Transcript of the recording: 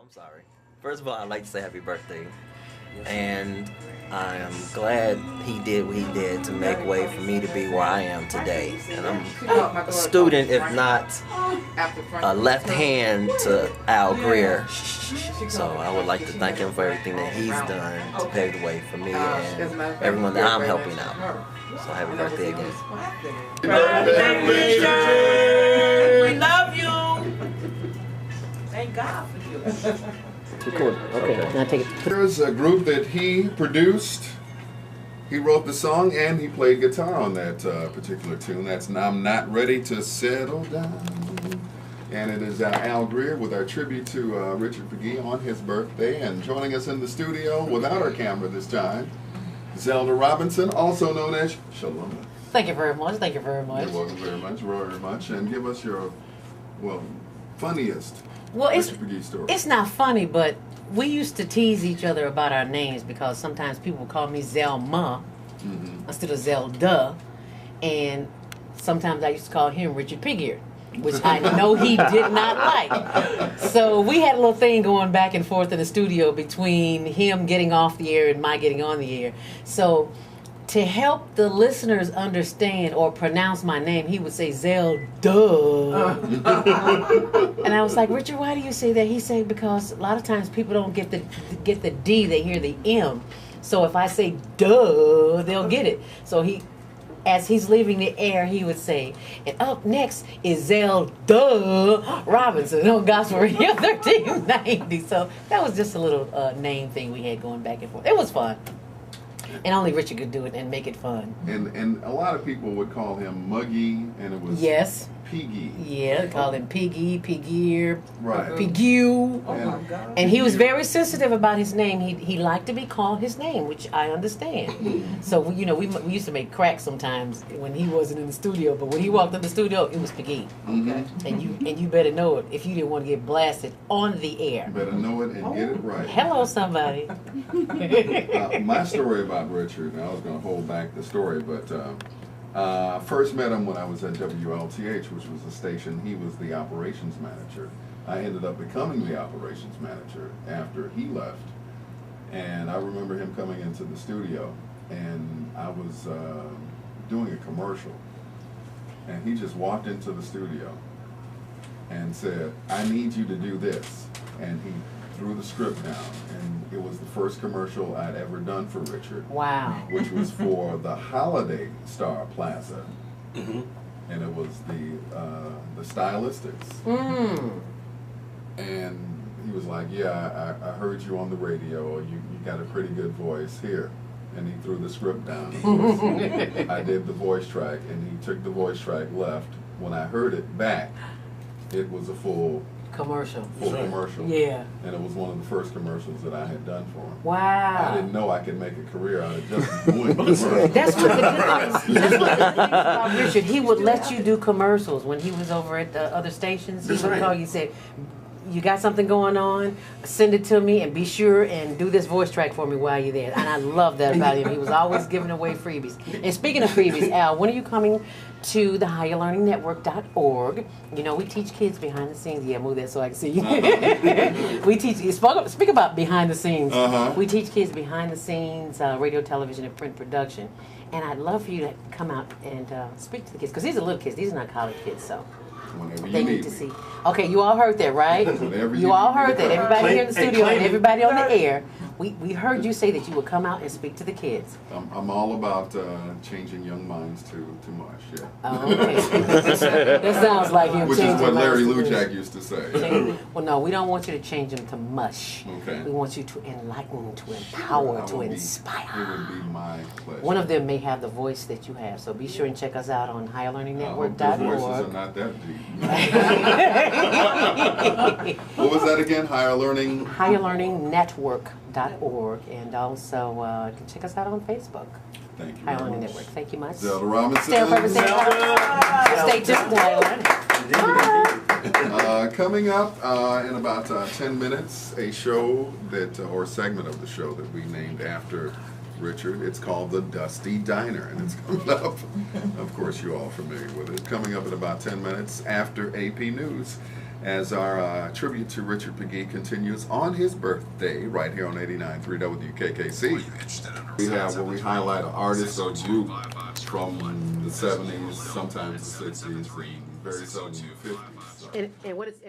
I'm sorry. First of all, I'd like to say happy birthday. And I am glad he did what he did to make way for me to be where I am today. And I'm a student, if not a left hand to Al Greer. So I would like to thank him for everything that he's done to pave the way for me and everyone that I'm helping out. So happy birthday again. Happy birthday, Richard! We love you! Thank God for you. Record. Okay, now take it. There's a group that he produced. He wrote the song and he played guitar on that particular tune. That's I'm Not Ready to Settle Down. And it is Al Greer with our tribute to Richard Pegue on his birthday. And joining us in the studio without our camera this time, Zelda Robinson, also known as Shalom. Thank you very much. Thank you very much. You're welcome very much, very much. And give us your, funniest Richard Pegue story. It's not funny, but we used to tease each other about our names because sometimes people would call me Zelma instead of Zelda. And sometimes I used to call him Richard Pegue, which I know he did not like. So we had a little thing going back and forth in the studio between him getting off the air and my getting on the air. So to help the listeners understand or pronounce my name, he would say Zelda. And I was like, Richard, why do you say that? He said, because a lot of times people don't get the D, they hear the M. So if I say duh, they'll get it. So as he's leaving the air, he would say, and up next is Zelda Robinson on Gospel Radio 1390. So that was just a little name thing we had going back and forth. It was fun. And only Richard could do it and make it fun. And a lot of people would call him Muggy, and it was Pegue. Yeah, they called him Pegue, Pegue, right. Pegue. Oh my God. And he was very sensitive about his name. He liked to be called his name, which I understand. So we used to make cracks sometimes when he wasn't in the studio. But when he walked in the studio, it was Pegue. Okay. And you better know it if you didn't want to get blasted on the air. You better know it and get it right. Hello, somebody. My story about Richard, and I was going to hold back the story, but first met him when I was at WLTH, which was the station. He was the operations manager. I ended up becoming the operations manager after he left. And I remember him coming into the studio, and I was doing a commercial. And he just walked into the studio and said, I need you to do this. And he threw the script down, and it was the first commercial I'd ever done for Richard. Wow. Which was for the Holiday Star Plaza. And it was the Stylistics. And he was like, yeah, I heard you on the radio. You got a pretty good voice here. And he threw the script down. I did the voice track, and he took the voice track left. When I heard it back, it was a full commercial. Yeah. And it was one of the first commercials that I had done for him. Wow. I didn't know I could make a career out of just doing commercials. That's what the thing about Richard. He would let you do commercials when he was over at the other stations. He would call you and say, you got something going on, send it to me, and be sure and do this voice track for me while you're there. And I love that about him. He was always giving away freebies. And speaking of freebies, Al, when are you coming to the higherlearningnetwork.org? You know, we teach kids behind the scenes. Yeah, move that so I can see you. We teach, speak about behind the scenes. We teach kids behind the scenes, radio, television, and print production. And I'd love for you to come out and speak to the kids, because these are little kids. These are not college kids, so. Whenever They you need to me. see. Okay, you all heard that, right? Whenever You all need heard me. that. Everybody here in the studio and everybody on the air. We heard you say that you would come out and speak to the kids. I'm all about changing young minds to mush, yeah. Oh, okay. That sounds like him Which is changing what Larry minds to Lujack used to say. Well, no, we don't want you to change them to mush. Okay. We want you to enlighten, to empower, to It inspire. would be my pleasure. One of them may have the voice that you have, so be sure and check us out on I hope their voices are higherlearningnetwork.org. not that deep. What was that again? Higher Learning? higherlearningnetwork.org, and also you can check us out on Facebook. Thank you Higher very Learning much. Network. Thank you much. Zelda Robinson. Stay on purpose. Stay tuned to Higher Learning. Coming up in about 10 minutes, a show that, or segment of the show that we named after Richard. It's called the Dusty Diner, and it's coming up. Of course, you're all familiar with it. Coming up in about 10 minutes after AP News. as our tribute to Richard Pegue continues on his birthday right here on 89.3 WKKC. We have where we highlight an artist or group from the 70s, sometimes the 60s, and very seldom the 50s. So. And what is